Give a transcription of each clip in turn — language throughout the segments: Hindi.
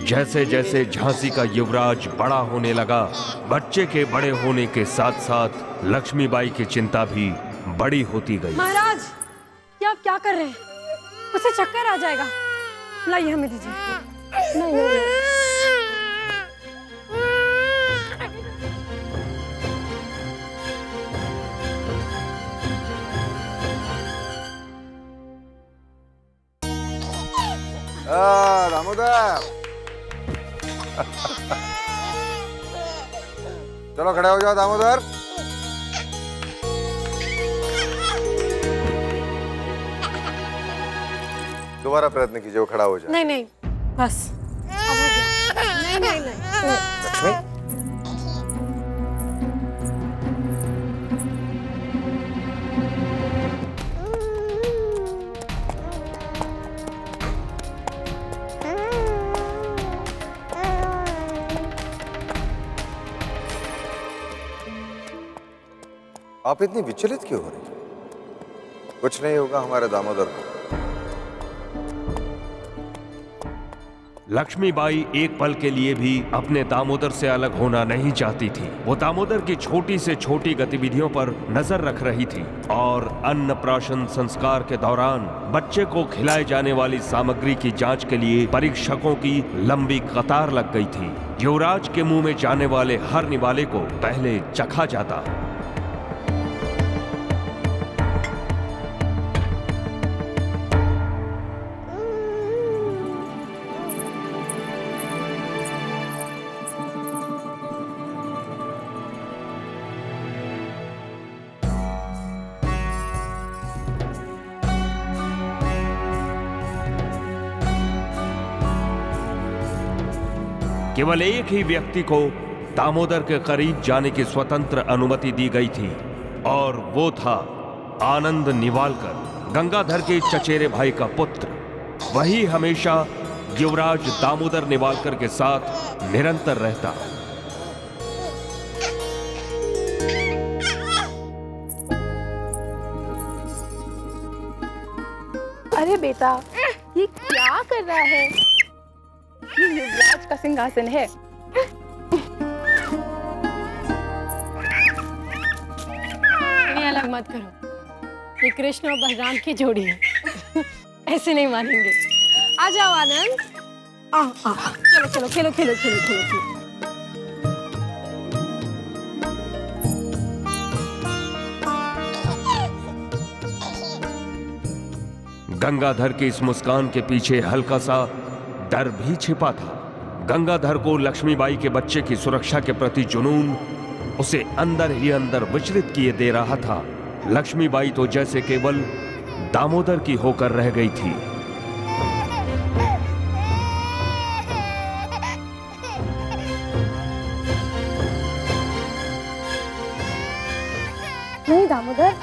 जैसे जैसे झांसी का युवराज बड़ा होने लगा, बच्चे के बड़े होने के साथ साथ लक्ष्मीबाई की चिंता भी बड़ी होती गई। महाराज, ये आप क्या कर रहे हैं? उसे चक्कर आ जाएगा। लाइए, हमें दीजिए। नहीं। दामोदर चलो खड़े हो जाओ दामोदर। दोबारा प्रयत्न कीजिए, वो खड़ा हो जाए। नहीं नहीं, बस अब हो गया। नहीं नहीं नहीं। लक्ष्मी, आप इतनी विचलित क्यों हो रही? कुछ नहीं होगा हमारे दामोदर को। लक्ष्मीबाई एक पल के लिए भी अपने दामोदर से अलग होना नहीं चाहती थी। वो दामोदर की छोटी से छोटी गतिविधियों पर नजर रख रही थी और अन्नप्राशन संस्कार के दौरान बच्चे को खिलाए जाने वाली सामग्री की जांच के लिए परीक्षकों की लंबी कतार लग गई थी। युवराज के मुंह में जाने वाले हर निवाले को पहले चखा जाता। केवल एक ही व्यक्ति को दामोदर के करीब जाने की स्वतंत्र अनुमति दी गई थी और वो था आनंद निवालकर, गंगाधर के चचेरे भाई का पुत्र। वही हमेशा युवराज दामोदर निवालकर के साथ निरंतर रहता। अरे बेटा, ये क्या कर रहा है? ये युवराज का सिंहासन है। इन्हें अलग मत करो, ये कृष्ण और बलराम की जोड़ी है। ऐसे नहीं मानेंगे। आ जाओ आनंद। चलो चलो, खेलो खेलो खेलो खेलो खेलो। गंगाधर की इस मुस्कान के पीछे हल्का सा डर भी छिपा था। गंगाधर को लक्ष्मीबाई के बच्चे की सुरक्षा के प्रति जुनून उसे अंदर ही अंदर विचलित किए दे रहा था। लक्ष्मीबाई तो जैसे केवल दामोदर की होकर रह गई थी। नहीं दामोदर,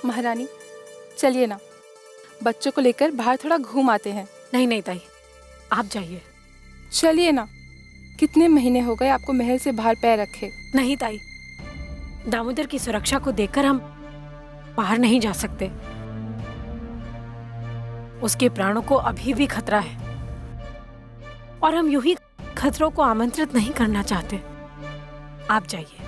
महारानी चलिए ना, बच्चों को लेकर बाहर थोड़ा घूम आते हैं। नहीं नहीं ताई, आप जाइए। चलिए ना, कितने महीने हो गए आपको महल से बाहर पैर रखे। नहीं ताई, दामोदर की सुरक्षा को देखकर हम बाहर नहीं जा सकते। उसके प्राणों को अभी भी खतरा है और हम यूं ही खतरों को आमंत्रित नहीं करना चाहते। आप जाइए।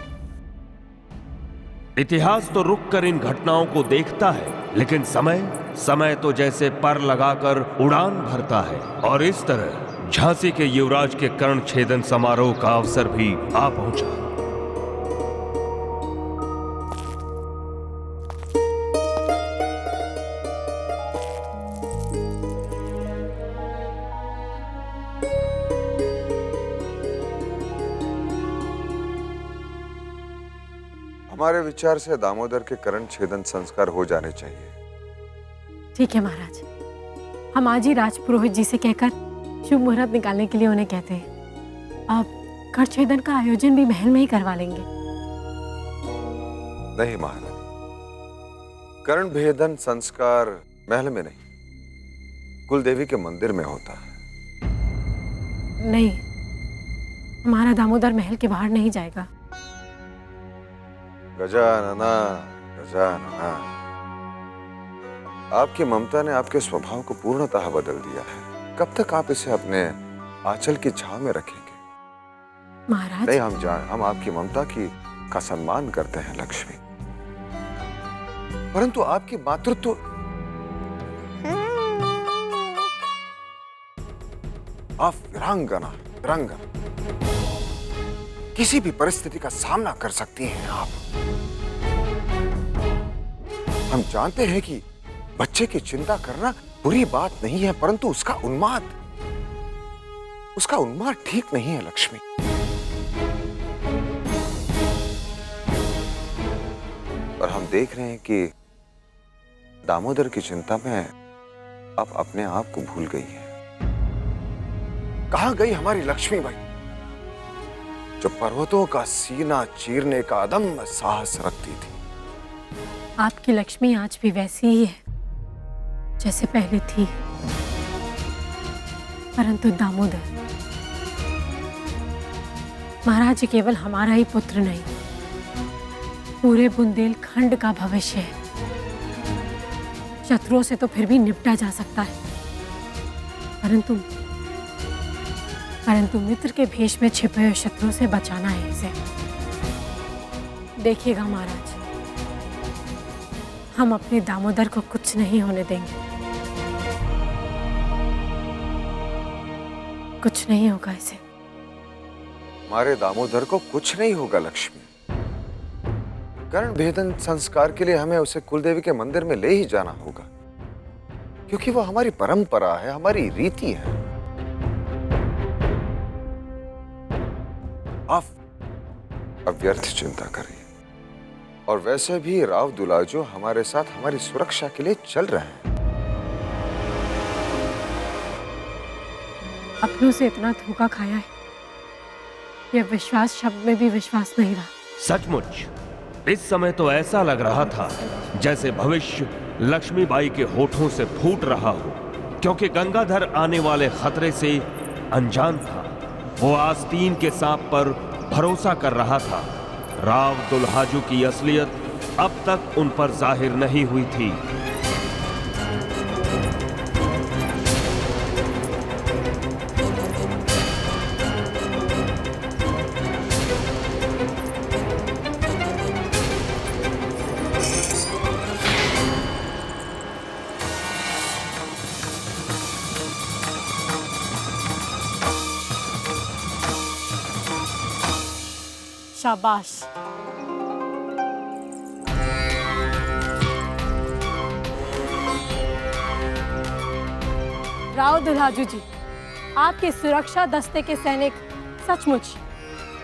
इतिहास तो रुक कर इन घटनाओं को देखता है, लेकिन समय तो जैसे पर लगाकर उड़ान भरता है। और इस तरह झांसी के युवराज के कर्ण छेदन समारोह का अवसर भी आ पहुंचा। हमारे विचार से दामोदर के कर्ण छेदन संस्कार हो जाने चाहिए। ठीक है महाराज, हम आज ही राजपुरोहित जी से कहकर शुभ मुहूर्त निकालने के लिए उन्हें कहते हैं। आप कर्ण का आयोजन भी महल में ही करवा लेंगे। नहीं महारानी, कर्ण भेदन संस्कार महल में नहीं, कुलदेवी के मंदिर में होता है। नहीं, हमारा दामोदर महल के बाहर नहीं जाएगा। गजानना, गजानना, आपकी ममता ने आपके स्वभाव को पूर्णतः बदल दिया है। कब तक आप इसे अपने आंचल की छांव में रखेंगे? महाराज नहीं, हम आपकी ममता का सम्मान करते हैं लक्ष्मी, परंतु आपकी मातृत्व आप वीरांगना, किसी भी परिस्थिति का सामना कर सकती हैं आप। हम जानते हैं कि बच्चे की चिंता करना बुरी बात नहीं है, परंतु उसका उन्माद ठीक नहीं है लक्ष्मी। और हम देख रहे हैं कि दामोदर की चिंता में आप अपने आप को भूल गई हैं। कहां गई हमारी लक्ष्मी बाई, जो पर्वतों का सीना चीरने का अदम्य साहस रखती थी? आपकी लक्ष्मी आज भी वैसी ही है जैसे पहले थी, परंतु दामोदर महाराज जी केवल हमारा ही पुत्र नहीं, पूरे बुंदेलखंड का भविष्य है। शत्रुओं से तो फिर भी निपटा जा सकता है, परंतु मित्र के भेष में छिपे हुए शत्रु से बचाना है इसे। देखिएगा महाराज, हम अपने दामोदर को कुछ नहीं होने देंगे। कुछ नहीं होगा इसे। हमारे दामोदर को कुछ नहीं होगा लक्ष्मी। कर्ण भेदन संस्कार के लिए हमें उसे कुलदेवी के मंदिर में ले ही जाना होगा, क्योंकि वो हमारी परंपरा है, हमारी रीति है। आप व्यर्थ चिंता करिए। और वैसे भी राव दुलाजो हमारे साथ हमारी सुरक्षा के लिए चल रहे हैं। अपनों से इतना धोखा खाया है, यह विश्वास शब्द में भी विश्वास नहीं रहा। सचमुच इस समय तो ऐसा लग रहा था जैसे भविष्य लक्ष्मीबाई के होठों से फूट रहा हो, क्योंकि गंगाधर आने वाले खतरे से अनजान था। वो आस्तीन के सांप पर भरोसा कर रहा था। राव दुल्हाजू की असलियत अब तक उन पर जाहिर नहीं हुई थी। शाबाश। राव दुल्हाजू जी, आपके सुरक्षा दस्ते के सैनिक सचमुच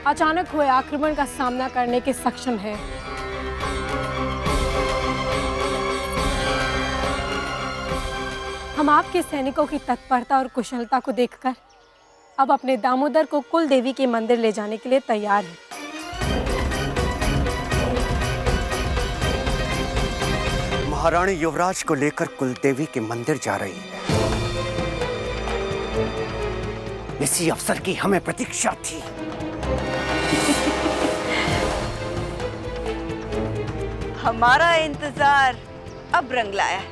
अचानक हुए आक्रमण का सामना करने के सक्षम हैं। हम आपके सैनिकों की तत्परता और कुशलता को देखकर अब अपने दामोदर को कुल देवी के मंदिर ले जाने के लिए तैयार हैं। महारानी युवराज को लेकर कुलदेवी के मंदिर जा रही है। इसी अवसर की हमें प्रतीक्षा थी। हमारा इंतजार अब रंग लाया है।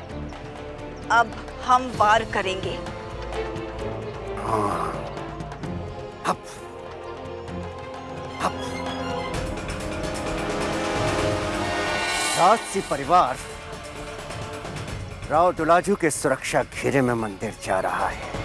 अब हम वार करेंगे। हाँ, अब राजसी परिवार राव दुलाजू के सुरक्षा घेरे में मंदिर जा रहा है।